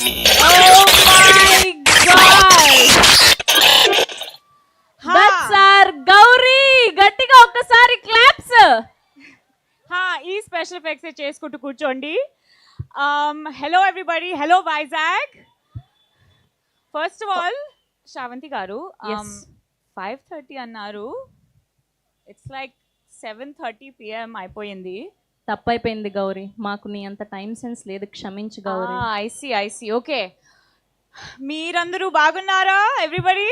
Oh my God! That's our Gauri. గట్టిగా ఒక్కసారి claps. ఈ స్పెషల్ ఎఫెక్ట్స్ చేసుకుంటూ కూర్చోండి. Hello everybody, hello Vizag. First of all Sravanthi గారు, Yes. 5:30 అన్నారు. ఇట్స్ లైక్ 7:30 PM అయిపోయింది. తప్పైపోయింది గౌరీ, మాకు నీ అంత టైం సెన్స్ లేదు, క్షమించు గౌరీ. IC okay. మీరందరూ బాగున్నారా ఎవ్రీబడి?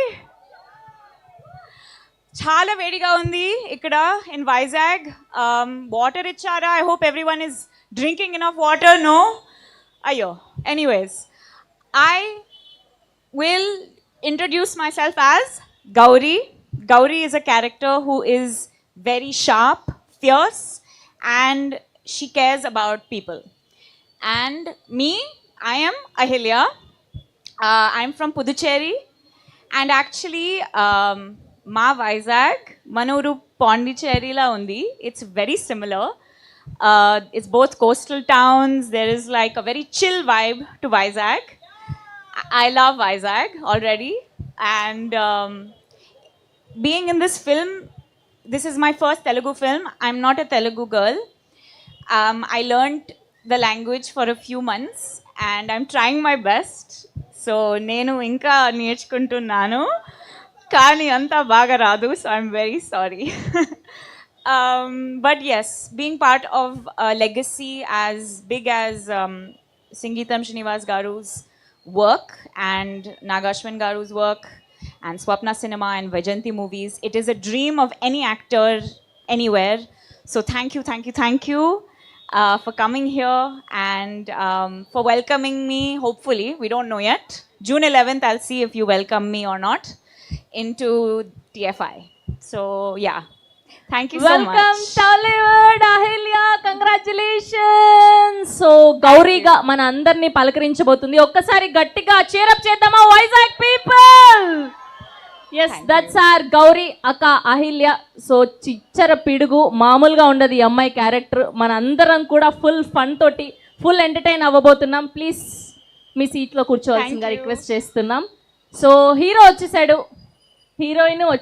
చాలా వేడిగా ఉంది ఇక్కడ ఇన్ వైజాగ్. వాటర్ ఇచ్చారా? I hope everyone is drinking enough water. No? అయ్యో. Anyways, I will introduce myself as Gauri. Gauri is a character who is very sharp, fierce, and she cares about people. And me, I am Ahilya. I'm from Puducherry. And actually, ma Vizag, Manuru Pondicherry la undi. It's very similar. It's both coastal towns. There is like a very chill vibe to Vizag. I love Vizag already, and being in this film, this is my first Telugu film. I'm not a Telugu girl. I learned the language for a few months, and I'm trying my best. So nenu inka నేర్చుకుంటున్నాను, కానీ అంతా బాగా రాదు. So I'm very sorry. But yes, being part of a legacy as big as Sangeetam Srinivas Garu's work and Nagashwin Garu's work and Swapna Cinema and Vajanti movies, it is a dream of any actor anywhere. So thank you for coming here and for welcoming me. Hopefully, we don't know yet. June 11th, I'll see if you welcome me or not into TFI. So yeah, thank you so much. Welcome Tollywood Ahilya, congratulations. So గౌరీగా మన అందరినీ పలకరించబోతుంది. ఒక్కసారి గట్టిగా cheer up చేద్దామా Vizag people? Yes, that's our Gauri అక్క Ahilya. So చిచ్చర పిడుగు, మామూలుగా ఉండదు ఈ అమ్మాయి క్యారెక్టర్. మన అందరం కూడా ఫుల్ ఫన్ తోటి ఫుల్ ఎంటర్టైన్ అవ్వబోతున్నాం. ప్లీజ్ మీ సీట్లో కూర్చోవాల్సిందిగా రిక్వెస్ట్ చేస్తున్నాం. సో హీరో వచ్చేసాడు, హీరోయిన్ వచ్చి